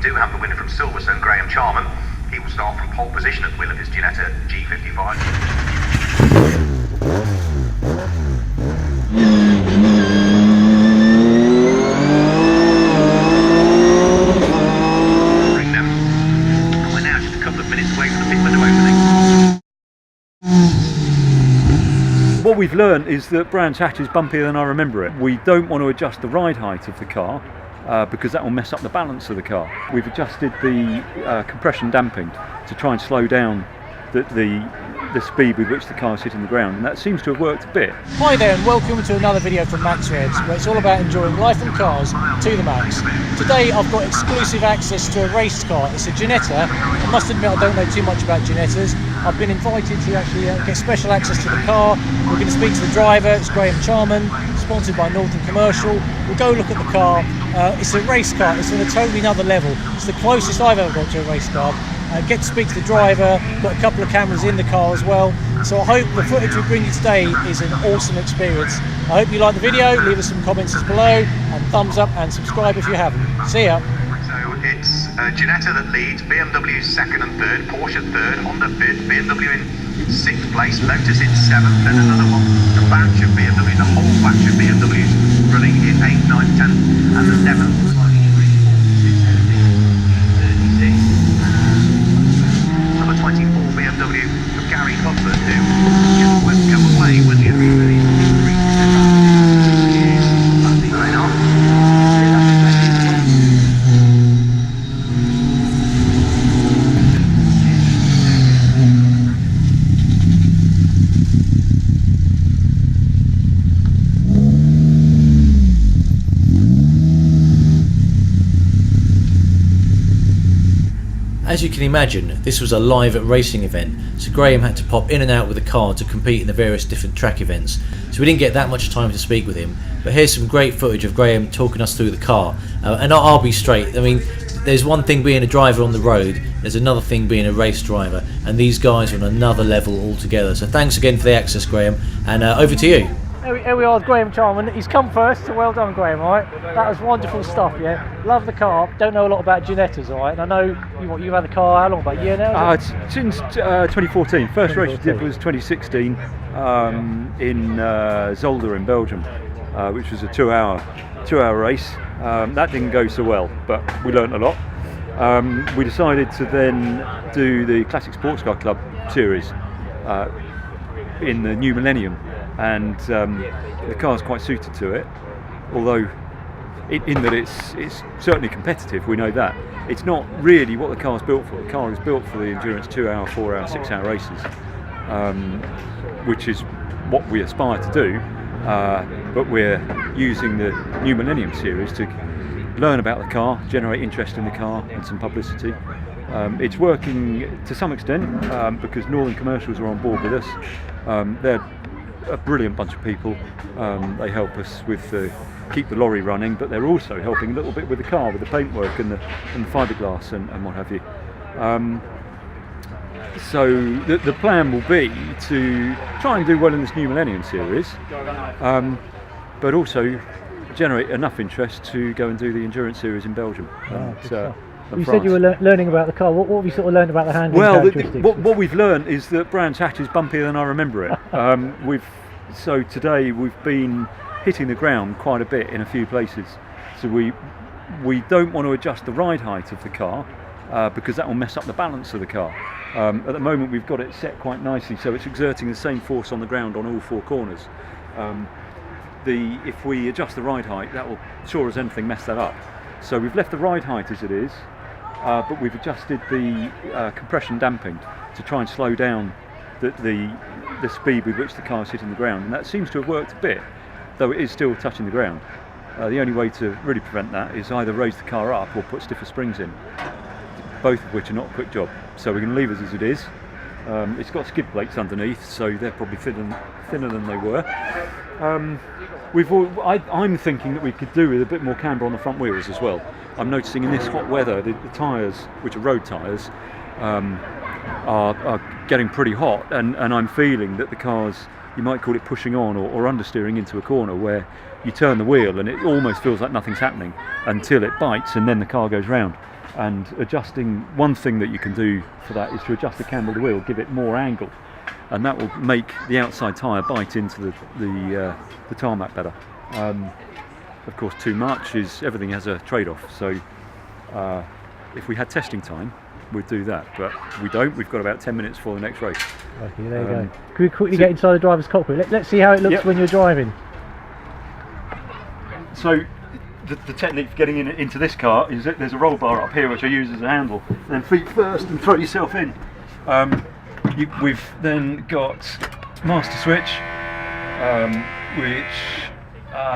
do have the winner from Silverstone, Graham Charman. He will start from pole position at the wheel of his Ginetta G55. We're now just a couple of minutes away from the pit window opening. What we've learned is that Brands Hatch is bumpier than I remember it. We don't want to adjust the ride height of the car because that will mess up the balance of the car. We've adjusted the compression damping to try and slow down the speed with which the car is hitting the ground, and that seems to have worked a bit. Hi there and welcome to another video from Max REVS, where it's all about enjoying life and cars to the max. Today I've got exclusive access to a race car. It's a Ginetta. I must admit I don't know too much about Ginettas. I've been invited to actually get special access to the car. We're going to speak to the driver. It's Graham Charman, sponsored by Northern Commercial. We'll go look at the car. It's a race car. It's on a totally another level. It's the closest I've ever got to a race car. Get to speak to the driver, got a couple of cameras in the car as well. So I hope the footage we bring you today is an awesome experience. I hope you like the video, leave us some comments below, and thumbs up and subscribe if you haven't. See ya. So it's Ginetta that leads, BMW second and third, Porsche third, Honda fifth, BMW in sixth place, Lotus in seventh, then another one, a batch of BMW, the whole batch of BMWs running in 8th, 9th, 10th and 11th. Number 24 BMW of Gary Cockpit, who just won't go away when the As you can imagine, this was a live racing event, so Graham had to pop in and out with the car to compete in the various different track events. So we didn't get that much time to speak with him, but here's some great footage of Graham talking us through the car. And I'll be straight, I mean, there's one thing being a driver on the road, there's another thing being a race driver, and these guys are on another level altogether. So thanks again for the access, Graham, and over to you. Here we are with Graham Charman. He's come first, so well done, Graham, all right? That was wonderful stuff, yeah? Love the car. Don't know a lot about Ginettas, all right? And I know you've had the car, how long, about a year now? Since 2014. First race we did was 2016 in Zolder in Belgium, which was a two-hour race. That didn't go so well, but we learnt a lot. We decided to then do the Classic Sports Car Club series in the new millennium, and the car's quite suited to it, although in that it's certainly competitive, we know that. It's not really what the car's built for. The car is built for the endurance 2-hour, 4-hour, 6-hour races, which is what we aspire to do, but we're using the new millennium series to learn about the car, generate interest in the car and some publicity. It's working to some extent because Northern Commercials are on board with us. They're a brilliant bunch of people. They help us with keep the lorry running, but they're also helping a little bit with the car, with the paintwork and the fiberglass and what have you. So the plan will be to try and do well in this new millennium series, but also generate enough interest to go and do the endurance series in Belgium. You said you were learning about the car. What have you sort of learned about the handling characteristics? What we've learned is that Brands Hatch is bumpier than I remember it. So today we've been hitting the ground quite a bit in a few places. So we don't want to adjust the ride height of the car because that will mess up the balance of the car. At the moment we've got it set quite nicely, so it's exerting the same force on the ground on all four corners. If we adjust the ride height, that will sure as anything mess that up. So we've left the ride height as it is, but we've adjusted the compression damping to try and slow down the speed with which the car is hitting the ground, and that seems to have worked a bit, though it is still touching the ground. The only way to really prevent that is either raise the car up or put stiffer springs in, both of which are not a quick job. So we're going to leave it as it is. It's got skid plates underneath, so they're probably thinner than they were. I'm thinking that we could do with a bit more camber on the front wheels as well. I'm noticing in this hot weather the tyres, which are road tyres, are getting pretty hot, and I'm feeling that the car's, you might call it pushing on or understeering into a corner where you turn the wheel and it almost feels like nothing's happening until it bites and then the car goes round. and adjusting. One thing that you can do for that is to adjust the camber of the wheel, give it more angle, and that will make the outside tyre bite into the tarmac better. Of course, too much is, everything has a trade-off, so if we had testing time we'd do that, but we don't. We've got about 10 minutes for the next race. Okay, there you go. Can we quickly get inside the driver's cockpit? Let's see how it looks when you're driving. So the technique for getting into this car is that there's a roll bar up here which I use as a handle, and then feet first and throw yourself in. We've then got master switch, which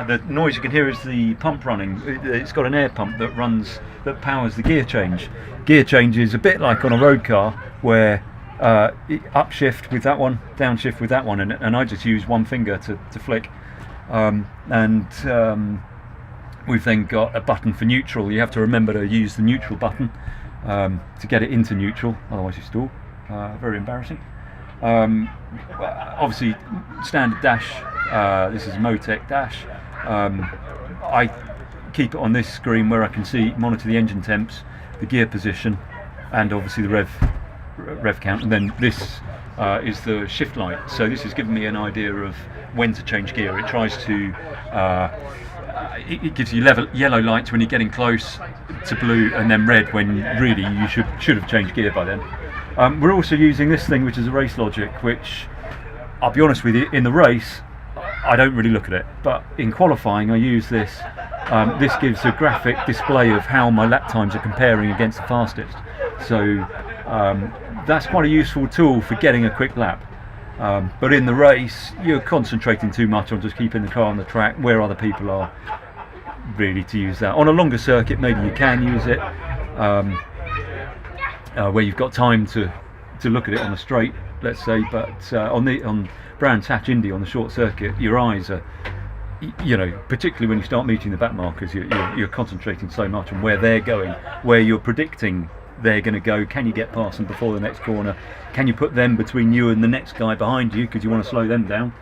the noise you can hear is the pump running. It's got an air pump that powers the gear change. Gear change is a bit like on a road car where upshift with that one, downshift with that one, and I just use one finger to flick. We've then got a button for neutral. You have to remember to use the neutral button to get it into neutral, otherwise you stall. Very embarrassing. Obviously, standard dash. This is a Motec dash. I keep it on this screen where I can monitor the engine temps, the gear position, and obviously the rev count. And then this is the shift light. So this has given me an idea of when to change gear. It tries to it gives you yellow lights when you're getting close to blue, and then red when really you should have changed gear by then. We're also using this thing, which is a Race Logic, which, I'll be honest with you, in the race I don't really look at it, but in qualifying I use this. This gives a graphic display of how my lap times are comparing against the fastest, so that's quite a useful tool for getting a quick lap. But in the race you're concentrating too much on just keeping the car on the track where other people are, really, to use that. On a longer circuit maybe you can use it, where you've got time to look at it on a straight, let's say, but on Brands Hatch Indy on the short circuit, your eyes are, particularly when you start meeting the back markers, you're concentrating so much on where they're going, where you're predicting they're going to go. Can you get past them before the next corner? Can you put them between you and the next guy behind you because you want to slow them down?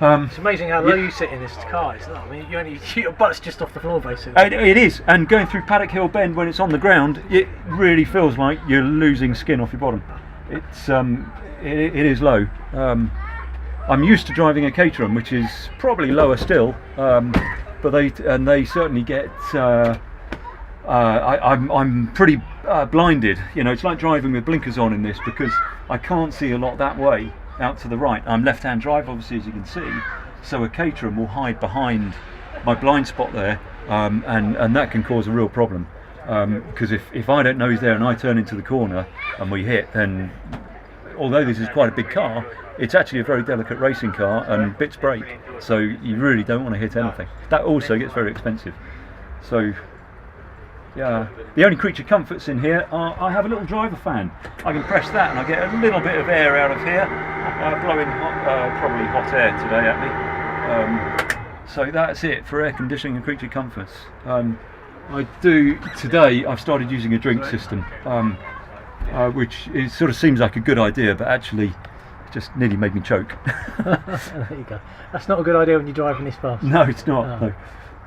It's amazing how low you sit in this car. It's not. I mean, your butt's just off the floor basically. It is, and going through Paddock Hill Bend when it's on the ground, it really feels like you're losing skin off your bottom. It's it is low. I'm used to driving a Caterham, which is probably lower still, but they certainly get. I'm pretty blinded. It's like driving with blinkers on in this because I can't see a lot that way out to the right. I'm left-hand drive, obviously, as you can see, so a Caterham will hide behind my blind spot there, and that can cause a real problem, because if I don't know he's there and I turn into the corner and we hit, then although this is quite a big car, it's actually a very delicate racing car and bits break, so you really don't want to hit anything. That also gets very expensive. So yeah, the only creature comforts in here are, I have a little driver fan. I can press that and I get a little bit of air out of here, blowing probably hot air today at me. So that's it for air conditioning and creature comforts. Today I've started using a drink system, which sort of seems like a good idea, but actually it just nearly made me choke. There you go. That's not a good idea when you're driving this fast. No, it's not. No.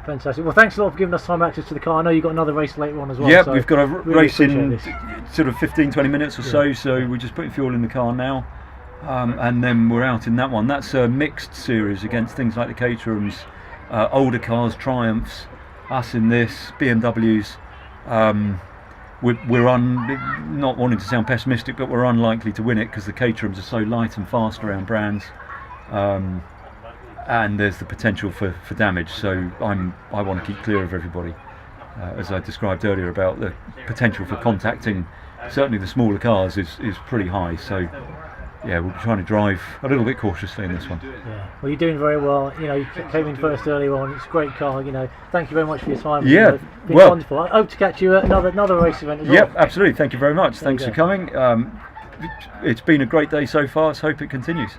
Fantastic. Well, thanks a lot for giving us time access to the car. I know you've got another race later on as well. Yeah, so we've got a really race in this. sort of 15-20 minutes or so we're just putting fuel in the car now, and then we're out in that one. That's a mixed series against things like the Caterhams, older cars, Triumphs, us in this, BMWs. We're not wanting to sound pessimistic, but we're unlikely to win it because the Caterhams are so light and fast around Brands. And there's the potential for damage, so I want to keep clear of everybody, as I described earlier about the potential for contacting certainly the smaller cars is pretty high, so yeah, we'll be trying to drive a little bit cautiously in this one. Yeah, well, you're doing very well. You came in first earlier on. It's a great car. Thank you very much for your time. Yeah, it's been wonderful. I hope to catch you at another race event as well. Yep, absolutely. Thank you very much. Thanks for coming. It's been a great day so far. Let's hope it continues.